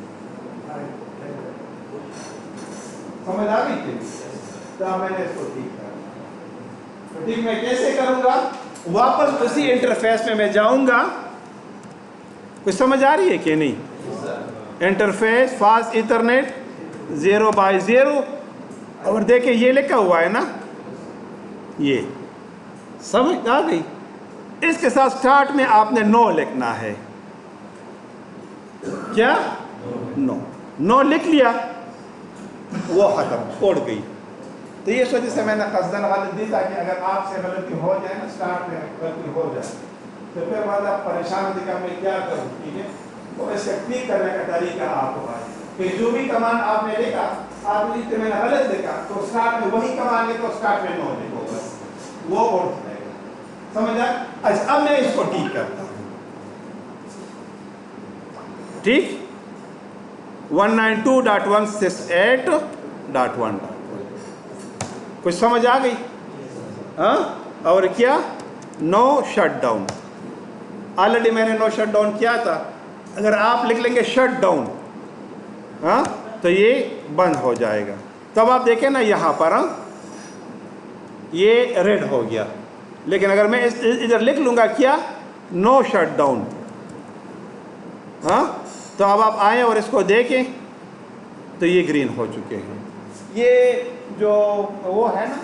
समझ आ गई। तो मैंने इसको ठीक कर, तो ठीक मैं कैसे करूंगा, वापस उसी इंटरफेस में मैं जाऊंगा। कुछ समझ आ रही है कि नहीं। इंटरफेस फास्ट ईथरनेट 0/0, और देखिए ये लिखा हुआ है ना, ये समझ आ गई। इसके साथ स्टार्ट में आपने नो लिखना है, क्या, नो लिख लिया, वो खत्म, उड़ गई। तो ये वजह से मैंने कसदन गलत दी, ताकि अगर आपसे गलती हो जाए ना, स्टार्ट में गलती हो जाए, तो फिर मतलब परेशान दिखा मैं क्या करूँ, ठीक है। तो इससे ठीक करने का तरीका आपको आ जाए। कि जो भी कमांड आपने लिखा, आपने लिखते मैंने गलत लिखा, तो स्टार्ट में वही कमांड लिखो, स्टार्ट में नो लिखो, बस वो उठ जाएगा। समझ आया? अच्छा, अब मैं इसको ठीक करता हूँ। ठीक, 192.168.1 कुछ समझ आ गई? हाँ, और क्या? No shutdown. ऑलरेडी मैंने नो शटडाउन किया था। अगर आप लिख लेंगे शट डाउन, हाँ, तो ये बंद हो जाएगा। तब आप देखें ना यहाँ पर, हाँ, ये रेड हो गया। लेकिन अगर मैं इधर लिख लूँगा क्या? नो शटडाउन, हाँ, तो अब आप आए और इसको देखें तो ये ग्रीन हो चुके हैं। ये जो वो है ना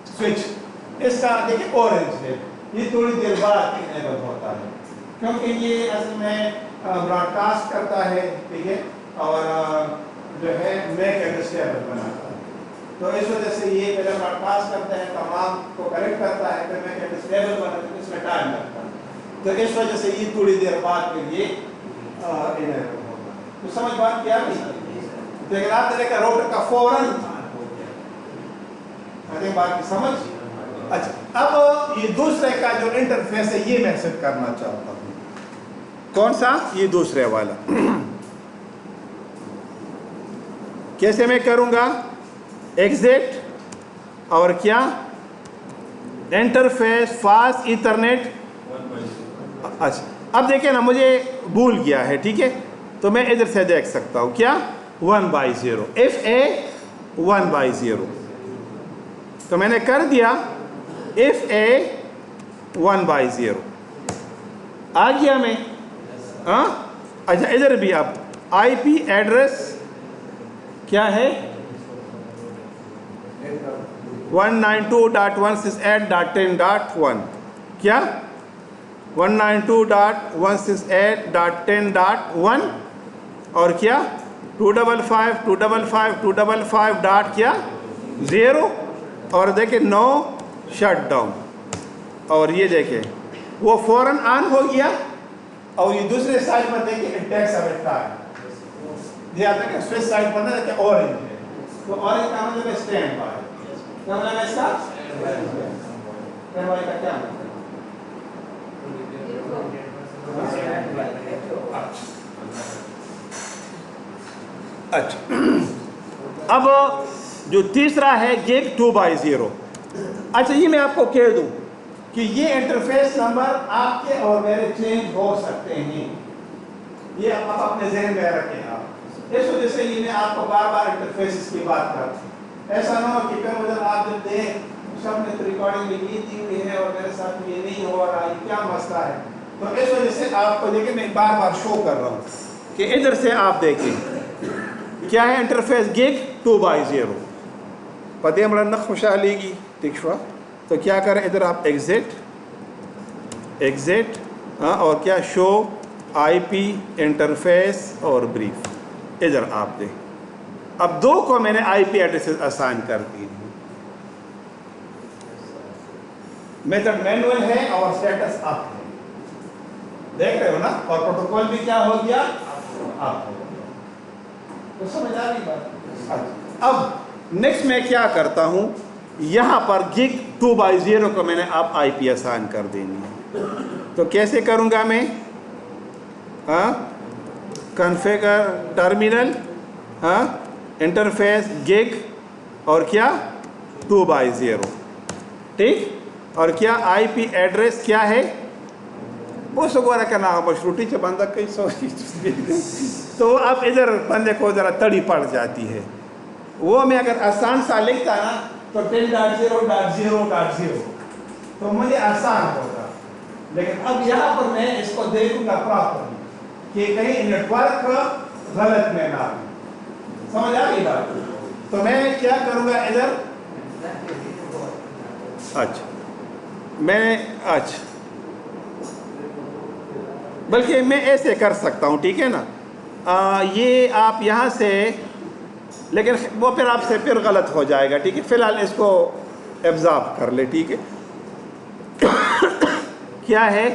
स्विच, इसका देखिए ऑरेंज है, ये थोड़ी देर बाद इनेबल होता है, क्योंकि ये असल में ब्रॉडकास्ट करता है, ठीक है, और जो है मेक अंडरस्टैंडेबल बनाता है। तो इस वजह से ये पहले ब्रॉडकास्ट करता है, तमाम को करेक्ट करता है, फिर मेक अंडरस्टैंडेबल बनाता है, इसमें टाइम लगता है। तो इस वजह से ये थोड़ी देर बाद फिर ये इनेबल होगा। तो समझ बात क्या है? लेकिन आप देखिए रोटर का फौरन बात की समझ। अच्छा, अब ये दूसरे का जो इंटरफेस है ये मैं सेट करना चाहता हूँ। कौन सा? ये दूसरे वाला। कैसे मैं करूँगा? एग्जिट और क्या? Interface fast Ethernet. अच्छा, अब देखिए ना, मुझे भूल गया है, ठीक है, तो मैं इधर से देख सकता हूँ क्या? 1/0 FA 1/0, तो मैंने कर दिया FA 1/0 आ गया मैं, हाँ। अच्छा, इधर भी अब IP एड्रेस क्या है? 192.168.10.1 क्या? 192.168.10.1 और क्या? 255.255.255 डॉट क्या? 0। और देखें नो शट डाउन, और ये देखें वो फौरन ऑन हो गया। और ये दूसरे साइड पर देखिए इंडेक्स ऑफ टाइम, ध्यान रखें स्विच साइड पर ना देखिए ऑरेंज है, तो ऑरेंज का मतलब है स्टैंड बाय। क्या मतलब है इसका? स्टैंड बाय का क्या मतलब? अच्छा, अब जो तीसरा है गिग 2/0। अच्छा, ये मैं आपको कह दूं कि ये इंटरफेस नंबर आपके और मेरे चेंज हो सकते हैं, ये आप अपने जहन में रखें आप। इस वजह से ये मैं आपको बार बार इंटरफेस की बात करता हूँ। ऐसा ना हो कि फिर उधर आप जब दें सबने तो रिकॉर्डिंग में ये दी हुई है और मेरे साथ ये नहीं हो रहा है, क्या मसला है? तो इस वजह से आपको देखिए मैं बार बार शो कर रहा हूँ कि इधर से आप देखें क्या है इंटरफेस गिग 2/0 पदे हमरा न खुशहालीगी, ठीक हुआ। तो क्या करें, इधर आप एग्जिट, हाँ, और क्या शो IP इंटरफेस और ब्रीफ, इधर आप दें। अब दो को मैंने IP एड्रेसेस असाइन कर दी हैं। मेथड मैनुअल है और स्टेटस अप है, देख रहे हो ना, और प्रोटोकॉल भी क्या हो गया? अप हो गया। तो समझ आ रही बात? अब नेक्स्ट मैं क्या करता हूं, यहां पर गिग 2/0 को मैंने अब IP असाइन कर देनी है। तो कैसे करूंगा मैं? हाँ, कॉन्फ़िगर टर्मिनल, हाँ, इंटरफेस गिग और क्या? 2/0, ठीक। और क्या IP एड्रेस क्या है? वो सगोरा का नाम मशरूटी से बंदा कई सौ तो अब इधर बंदे को ज़रा तड़ी पड़ जाती है। वो मैं अगर आसान सा लिखता ना तो 10.0.0.0 तो मुझे आसान होता, लेकिन अब यहाँ पर मैं इसको देखूंगा प्रॉपरली कि कहीं नेटवर्क गलत में ना हो। समझ आ गई बात? तो मैं क्या करूँगा इधर, अच्छा बल्कि मैं ऐसे कर सकता हूँ, ठीक है ना, ये आप यहाँ से, लेकिन वो फिर आपसे फिर गलत हो जाएगा, ठीक है। फिलहाल इसको एब्जॉर्ब कर ले, ठीक है। क्या है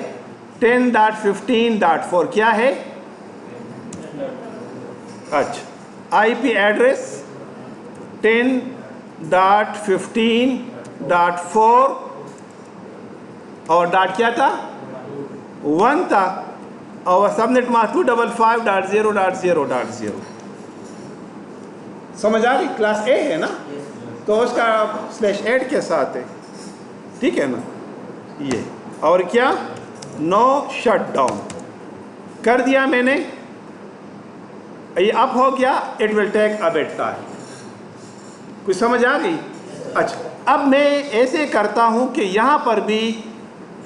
10.15.4 क्या है? अच्छा, आईपी एड्रेस 10.15.4 और डॉट क्या था? 1 था और सबनेट मास्क 255.0.0.0। समझ आ गई? क्लास ए है ना, तो उसका /8 के साथ है, ठीक है ना? ये और क्या, नो शट डाउन कर दिया मैंने, ये अप हो गया, it will take a bit time. कुछ समझ आ गई? अच्छा, अब मैं ऐसे करता हूं कि यहां पर भी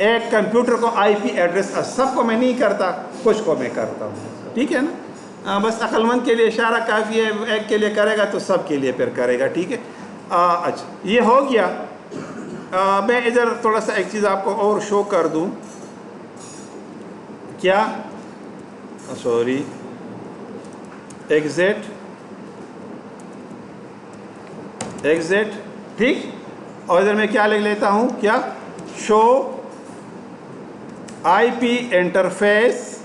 एक कंप्यूटर को आईपी एड्रेस, सबको मैं नहीं करता, कुछ को मैं करता हूं, ठीक है ना? बस अक्लमंद के लिए इशारा काफ़ी है, एक के लिए करेगा तो सब के लिए फिर करेगा, ठीक है? अच्छा, ये हो गया। मैं इधर थोड़ा सा एक चीज़ आपको और शो कर दूं, क्या, सॉरी, एग्जिट, ठीक, और इधर मैं क्या लिख लेता हूं, क्या, शो आईपी इंटरफेस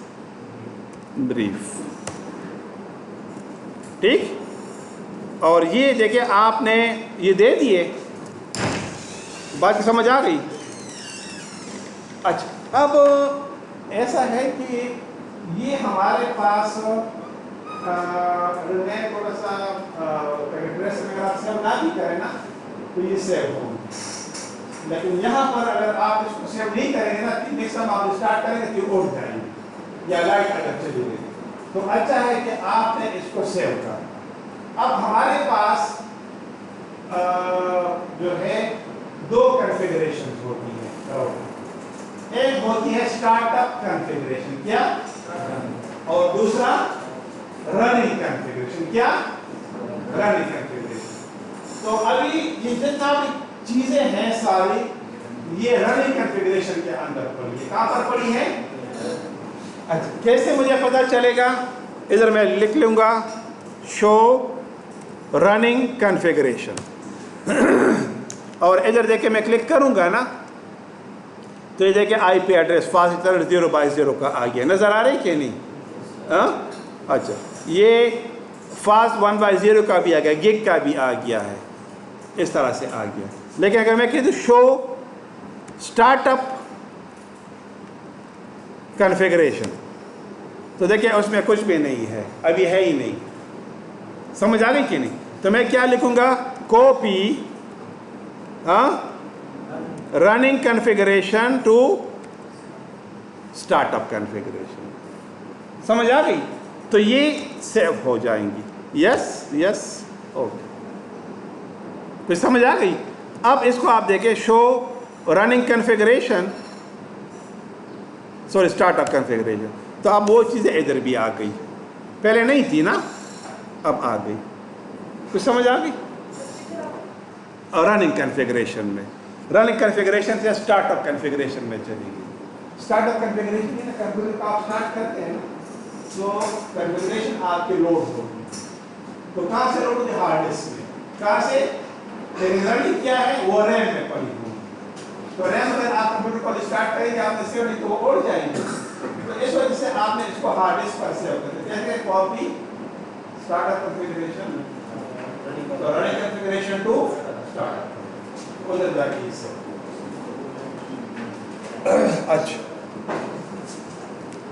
ब्रीफ, ठीक। और ये देखिए आपने ये दे दिए, बात की समझ आ गई? अच्छा, अब ऐसा है कि ये हमारे पास मैं थोड़ा सा एड्रेस में आप सेव ना भी करें ना तो ये सेव होंगे, लेकिन यहाँ पर अगर आप इसको सेव नहीं करेंगे ना, नेक्स्ट टाइम आप स्टार्ट करेंगे तो उठ जाएंगे या लाइट अगर चली गई, तो अच्छा है कि आपने इसको सेव कर। अब हमारे पास जो है दो कॉन्फ़िगरेशन होती है, एक होती है स्टार्टअप कॉन्फ़िगरेशन, क्या, और दूसरा रनिंग कॉन्फ़िगरेशन, क्या, रनिंग कॉन्फ़िगरेशन। तो अभी ये जितना भी चीजें हैं सारी ये रनिंग कॉन्फ़िगरेशन के अंदर पड़ी है। कहां पर पड़ी है? अच्छा, कैसे मुझे पता चलेगा? इधर मैं लिख लूंगा शो रनिंग कॉन्फ़िगरेशन और इधर देखे मैं क्लिक करूंगा ना तो ये देखिए आईपी एड्रेस फास्ट 0/0 का आ गया, नजर आ रही कि नहीं? अच्छा, ये फास्ट 1/0 का भी आ गया, गिग का भी आ गया है, इस तरह से आ गया। लेकिन अगर मैं कह दूं शो स्टार्टअप कॉन्फ़िगरेशन तो देखिए उसमें कुछ भी नहीं है, अभी है ही नहीं। समझ आ गई कि नहीं? तो मैं क्या लिखूंगा, copy running configuration to startup configuration. समझ आ गई? तो ये सेव हो जाएंगी। यस, ओके, तो समझ आ गई? अब इसको आप देखें, show running configuration, sorry startup configuration, तो अब वो चीज़ें इधर भी आ गई, पहले नहीं थी ना, अब आ गई। कुछ समझ आ गई? और रनिंग कॉन्फ़िगरेशन में, रनिंग कॉन्फ़िगरेशन से स्टार्टअप कॉन्फ़िगरेशन में चलेगी। स्टार्टअप कॉन्फ़िगरेशन में कंप्यूटर का आप स्टार्ट करते हैं ना, तो कॉन्फ़िगरेशन आपके लोड होगी, तो कहाँ से लोड होगी? हार्ड डिस्क में। कहाँ से? रनिंग क्या है, वो रैम में पड़ी होगी, तो रैम अगर आप कंप्यूटर को स्टार्ट करेंगे आपने सेव नहीं तो वो उड़ जाएंगे, तो इस वजह से आपने इसको हार्ड डिस्क पर सेव कर दिया। जैसे कॉपी स्टार्टअप कॉन्फ़िगरेशन, तो रनिंग कॉन्फ़िगरेशन टू स्टार्टअप, उधर जाके इसे। अच्छा,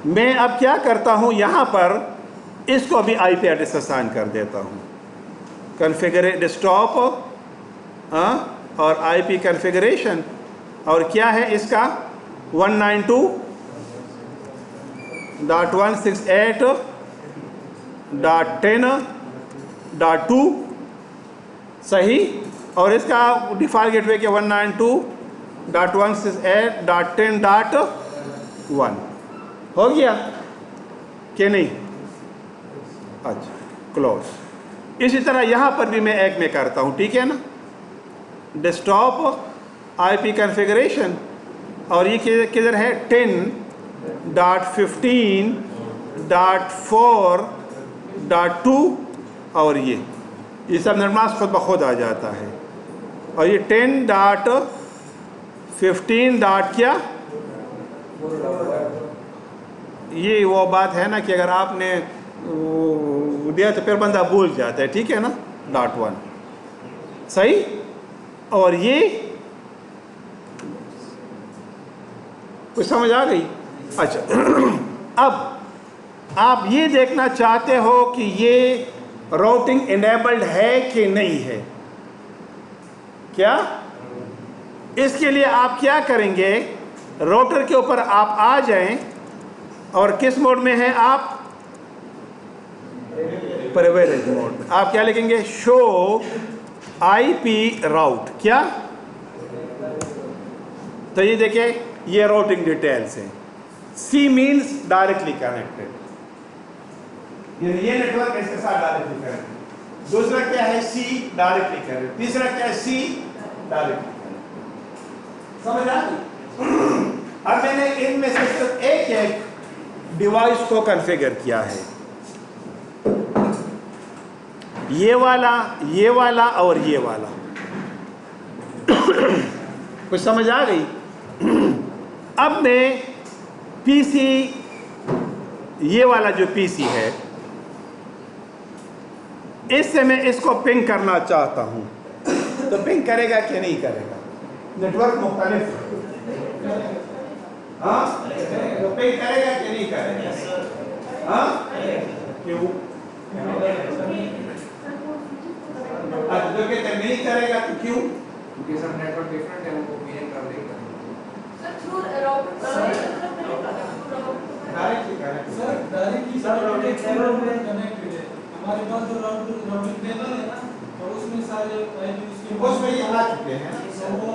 मैं अब क्या करता हूं, यहां पर इसको भी आईपी एड्रेस असाइन कर देता हूं, कॉन्फ़िगर डेस्कटॉप और आईपी कॉन्फ़िगरेशन, और क्या है इसका 192.168.10.2 सही, और इसका डिफ़ॉल्ट गेटवे के 192.168.10.1 हो गया कि नहीं? अच्छा, क्लोज। इसी तरह यहाँ पर भी मैं एक में करता हूँ, ठीक है ना, डेस्कटॉप आईपी कॉन्फ़िगरेशन, और ये किधर है 10.15.4.2, और ये सब नरमास खुद ब खुद आ जाता है, और ये 10.15. क्या ये वो बात है ना कि अगर आपने दिया तो फिर बंदा भूल जाता है, ठीक है ना, .1 सही। और ये कुछ समझ आ गई? अच्छा अब आप ये देखना चाहते हो कि ये राउटिंग इनेबल्ड है कि नहीं है, क्या? इसके लिए आप क्या करेंगे, राउटर के ऊपर आप आ जाएं और किस मोड में है आप? प्रिविलेज मोड में। आप क्या लिखेंगे? Show IP route. क्या? तो ये देखिए, ये राउटिंग डिटेल्स है। सी मीन्स डायरेक्टली कनेक्टेड, ये नेटवर्क इसके साथ डायरेक्टली कनेक्टेड। दूसरा क्या है? See directly connected. तीसरा क्या है? See directly connected. समझ आ गई? अब मैंने इनमें से सिर्फ एक डिवाइस को कॉन्फ़िगर किया है, ये वाला और ये वाला। कुछ समझ आ गई? अब मैं पीसी, ये वाला जो पीसी है, इससे मैं इसको पिंग करना चाहता हूं, तो पिंग करेगा कि नहीं करेगा? नेटवर्क मुख्तलिफ है, हाँ, तो पिंग करेगा कि नहीं करेगा? हाँ, क्यों? जो कहते नहीं करेगा तो क्यों? क्योंकि सब नेटवर्क डिफरेंट है, वो पीएन कर देगा। Directly connect. सर डायरेक्टली सब राउटर कनेक्टेड है। हमारे पास जो राउटिंग टेबल है ना, और उसमें सारे आईपी उसके उसमें ये आ चुके हैं, तो वो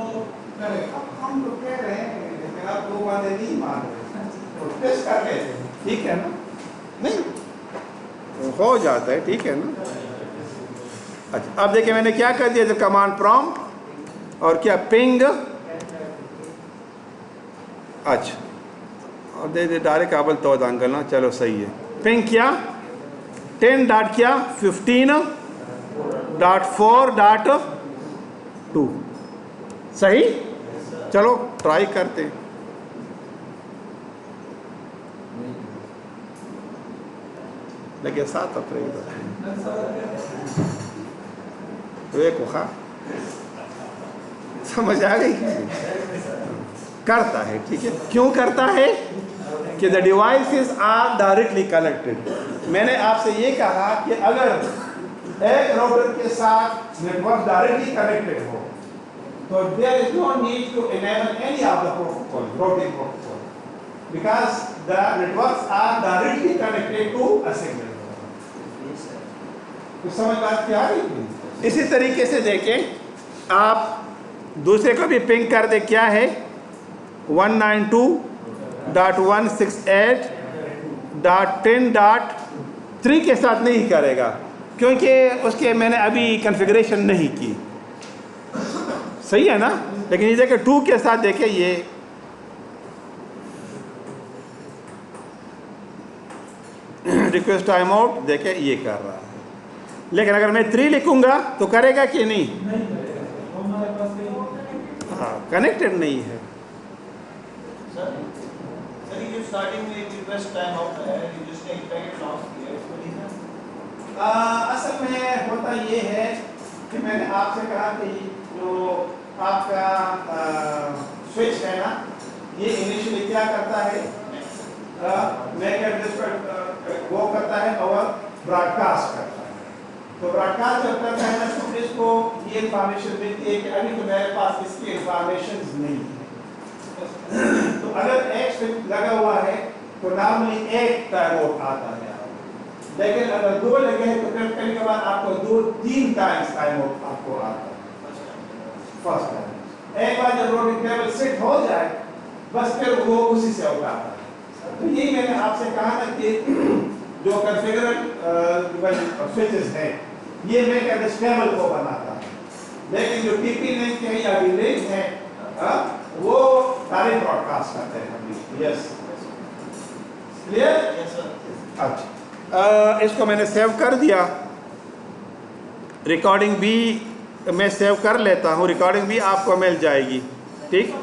करेगा। अब हम लोग कह रहे हैं लेकिन आप दो बातें नहीं मान रहे, तो टेस्ट कर लेते हैं, ठीक है ना? नहीं तो हो जाता है, ठीक है ना? अच्छा, अब देखिए मैंने क्या कर दिया, जब कमांड प्रॉम्प्ट और क्या पिंग, अच्छा, और दे डायरेक्ट काबल तो दांगल ना, चलो सही है। पिंग क्या? 10 डॉट क्या? 15.4.2 सही। चलो ट्राई करते हैं। लगे 7 अप्रैल एक खा समझ आ गई? करता है, ठीक है। क्यों करता है? कि the devices are directly connected. मैंने आपसे ये कहा कि अगर एक राउटर के साथ नेटवर्क डायरेक्टली कनेक्टेड हो तो there is no need to enable any of the protocol, routing protocol, because the networks are directly connected to a signal. तो समझ बात क्या आ रही? इसी तरीके से देखें, आप दूसरे को भी पिंग कर दे, क्या है? 192.168.10.3 के साथ नहीं करेगा, क्योंकि उसके मैंने अभी कॉन्फ़िगरेशन नहीं की, सही है ना? लेकिन ये देखिए 2 के साथ देखिए, ये रिक्वेस्ट टाइम आउट देखिए ये कर रहा है। लेकिन अगर मैं 3 लिखूंगा तो करेगा कि नहीं? हमारे पास हाँ, कनेक्टेड नहीं है। सर ये स्टार्टिंग में एक रिक्वेस्ट टाइम आउट है, ये जिसने एक पैकेट लॉस किया उसको रीजन? असल में होता ये है कि मैंने आपसे कहा कि जो आपका स्विच है ना, ये इनिशियली क्या करता है? मैक एड्रेस पर वो करता है और ब्रॉडकास्ट करता है। तो ब्रॉडकास्ट जब करता है ना, तो इसको ये इंफॉर्मेशन मिलती है कि अभी तो मेरे पास इसकी इंफॉर्मेशन नहीं है। तो अगर एक स्विच लगा हुआ है तो नॉर्मली एक टाइम आउट आता है, लेकिन अगर 2 लगे हैं तो फिर कभी कभार आपको 2-3 टाइम्स टाइम आउट आपको आता है। फर्स्ट टाइम एक बार जब राउटिंग टेबल सेट हो जाए, बस फिर वो उसी से आउट आता है। तो यही मैंने आपसे कहा था कि जो कॉन्फ़िगर स्विचेस हैं, ये मैक एड्रेस टेबल को बनाता है, लेकिन जो टीपी लिंक है या लिंक है वो डायरेक्ट ब्रॉडकास्ट करते हैं। Yes, clear? Yes sir. अच्छा, इसको मैंने सेव कर दिया, रिकॉर्डिंग भी मैं सेव कर लेता हूँ, रिकॉर्डिंग भी आपको मिल जाएगी, ठीक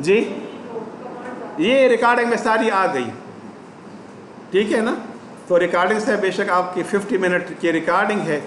जी? ये रिकॉर्डिंग में सारी आ गई। ठीक है ना। तो रिकॉर्डिंग्स है, बेशक आपकी 50 मिनट की रिकॉर्डिंग है,